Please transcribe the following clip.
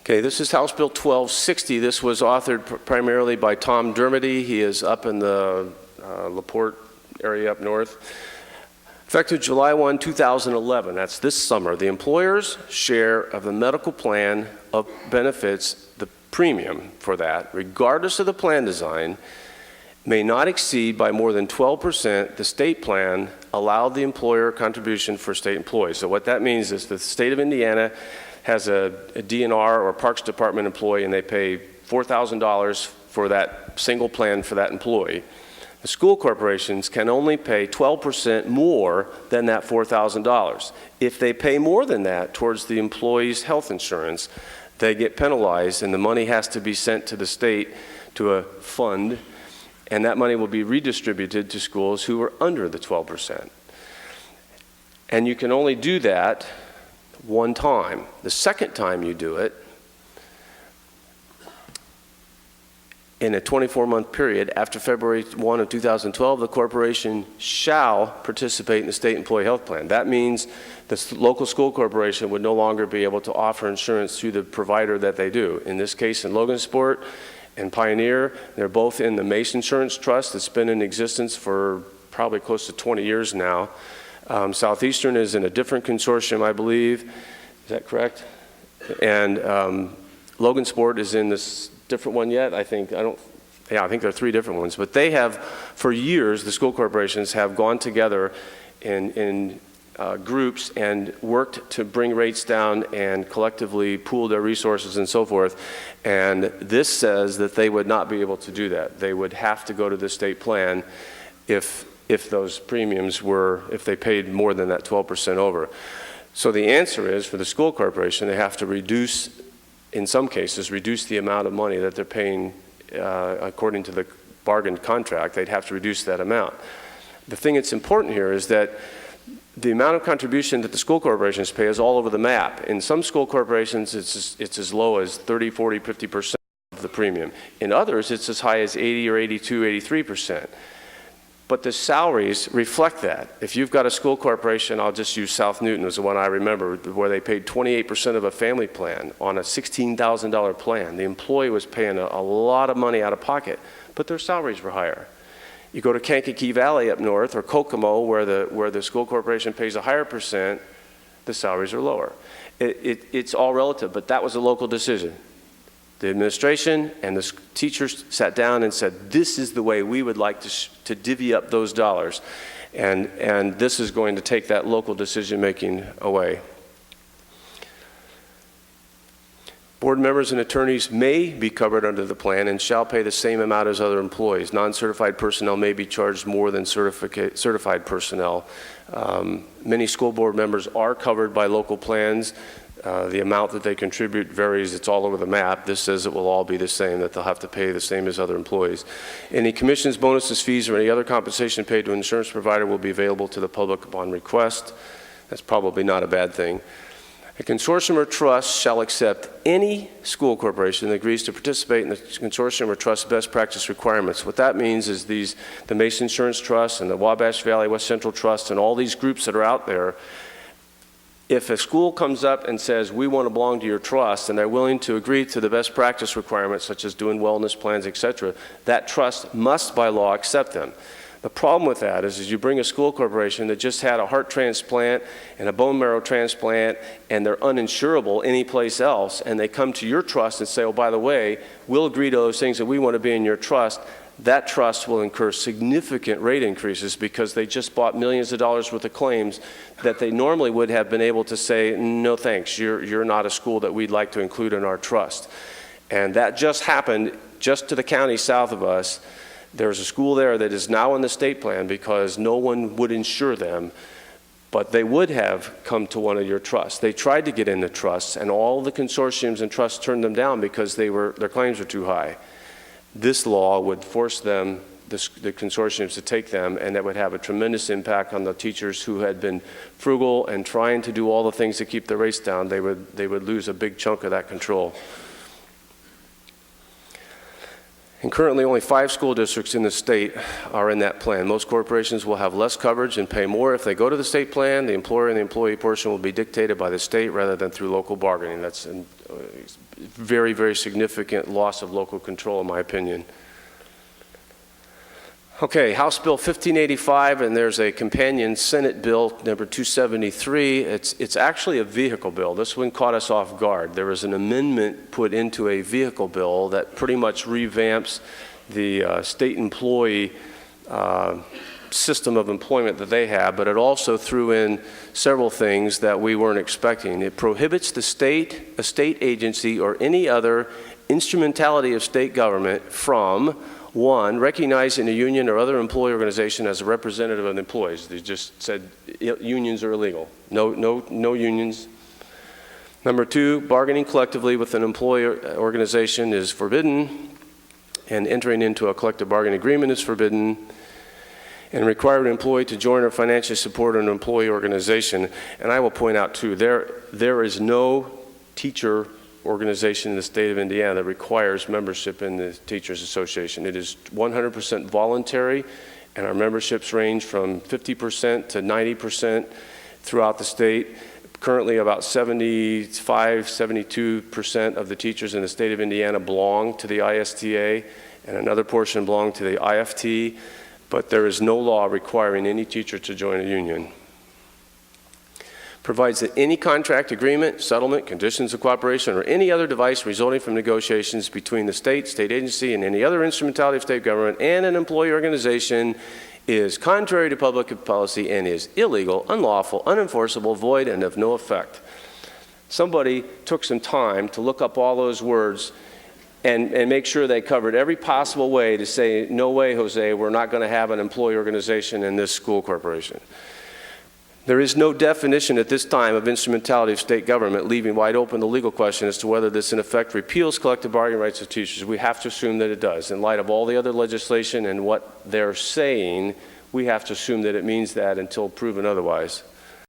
Okay, this is House Bill 1260. This was authored primarily by Tom Dermody. He is up in the LaPorte area up north. Effective July 1, 2011, that's this summer, the employer's share of the medical plan of benefits, the premium for that, regardless of the plan design, may not exceed by more than 12% the state plan allowed the employer contribution for state employees. So what that means is the state of Indiana has a DNR or Parks Department employee and they pay $4,000 for that single plan for that employee. The school corporations can only pay 12% more than that $4,000. If they pay more than that towards the employee's health insurance, they get penalized and the money has to be sent to the state to a fund, and that money will be redistributed to schools who are under the 12%. And you can only do that one time. The second time you do it, in a 24-month period after February 1 of 2012, the corporation shall participate in the state employee health plan. That means the local school corporation would no longer be able to offer insurance through the provider that they do. In this case, in Logansport and Pioneer, they're both in the Mace Insurance Trust that's been in existence for probably close to 20 years now. Southeastern is in a different consortium, I believe. Is that correct? And Logansport is in this different one yet. I think there are 3 different ones. But they have, for years, the school corporations have gone together in groups and worked to bring rates down and collectively pool their resources and so forth. And this says that they would not be able to do that. They would have to go to the state plan if those premiums were, if they paid more than that 12% over. So the answer is, for the school corporation, they have to reduce, in some cases, reduce the amount of money that they're paying according to the bargain contract. They'd have to reduce that amount. The thing that's important here is that the amount of contribution that the school corporations pay is all over the map. In some school corporations, it's as low as 30, 40, 50% of the premium. In others, it's as high as 80 or 82, 83%. But the salaries reflect that. If you've got a school corporation, I'll just use South Newton as the one I remember, where they paid 28% of a family plan on a $16,000 plan. The employee was paying a lot of money out of pocket, but their salaries were higher. You go to Kankakee Valley up north, or Kokomo, where the school corporation pays a higher percent, the salaries are lower. It's all relative, but that was a local decision. The administration and the teachers sat down and said, this is the way we would like to divvy up those dollars. And this is going to take that local decision-making away. Board members and attorneys may be covered under the plan and shall pay the same amount as other employees. Non-certified personnel may be charged more than certified personnel. Many school board members are covered by local plans. The amount that they contribute varies. It's all over the map. This says it will all be the same, that they'll have to pay the same as other employees. Any commissions, bonuses, fees, or any other compensation paid to an insurance provider will be available to the public upon request. That's probably not a bad thing. A consortium or trust shall accept any school corporation that agrees to participate in the consortium or trust best practice requirements. What that means is the Mace Insurance Trust and the Wabash Valley West Central Trust and all these groups that are out there, if a school comes up and says, we want to belong to your trust, and they're willing to agree to the best practice requirements, such as doing wellness plans, etc., that trust must, by law, accept them. The problem with that is you bring a school corporation that just had a heart transplant and a bone marrow transplant, and they're uninsurable anyplace else, and they come to your trust and say, oh, by the way, we'll agree to those things that we want to be in your trust. That trust will incur significant rate increases because they just bought millions of dollars worth of claims that they normally would have been able to say, no thanks, you're not a school that we'd like to include in our trust. And that just happened just to the county south of us. There's a school there that is now in the state plan because no one would insure them, but they would have come to one of your trusts. They tried to get in the trusts, and all the consortiums and trusts turned them down because their claims were too high. This law would force them, the consortiums, to take them, and that would have a tremendous impact on the teachers who had been frugal and trying to do all the things to keep the rates down. They would lose a big chunk of that control. And currently, only 5 school districts in the state are in that plan. Most corporations will have less coverage and pay more if they go to the state plan. The employer and the employee portion will be dictated by the state rather than through local bargaining. That's a very, very significant loss of local control, in my opinion. Okay, House Bill 1585, and there's a companion Senate Bill, number 273. It's actually a vehicle bill. This one caught us off guard. There was an amendment put into a vehicle bill that pretty much revamps the state employee system of employment that they have, but it also threw in several things that we weren't expecting. It prohibits the state, a state agency, or any other instrumentality of state government from 1, recognizing a union or other employee organization as a representative of the employees. They just said unions are illegal. No unions. Number 2, bargaining collectively with an employee organization is forbidden, and entering into a collective bargaining agreement is forbidden, and require an employee to join or financially support an employee organization. And I will point out too, there is no teacher organization in the state of Indiana that requires membership in the Teachers Association. It is 100% voluntary, and our memberships range from 50% to 90% throughout the state. Currently, about 72% of the teachers in the state of Indiana belong to the ISTA, and another portion belong to the IFT, but there is no law requiring any teacher to join a union. Provides that any contract, agreement, settlement, conditions of cooperation, or any other device resulting from negotiations between the state agency, and any other instrumentality of state government and an employee organization is contrary to public policy and is illegal, unlawful, unenforceable, void, and of no effect. Somebody took some time to look up all those words and make sure they covered every possible way to say, no way, Jose, we're not going to have an employee organization in this school corporation. There is no definition at this time of instrumentality of state government, leaving wide open the legal question as to whether this in effect repeals collective bargaining rights of teachers. We have to assume that it does. In light of all the other legislation and what they're saying, we have to assume that it means that until proven otherwise.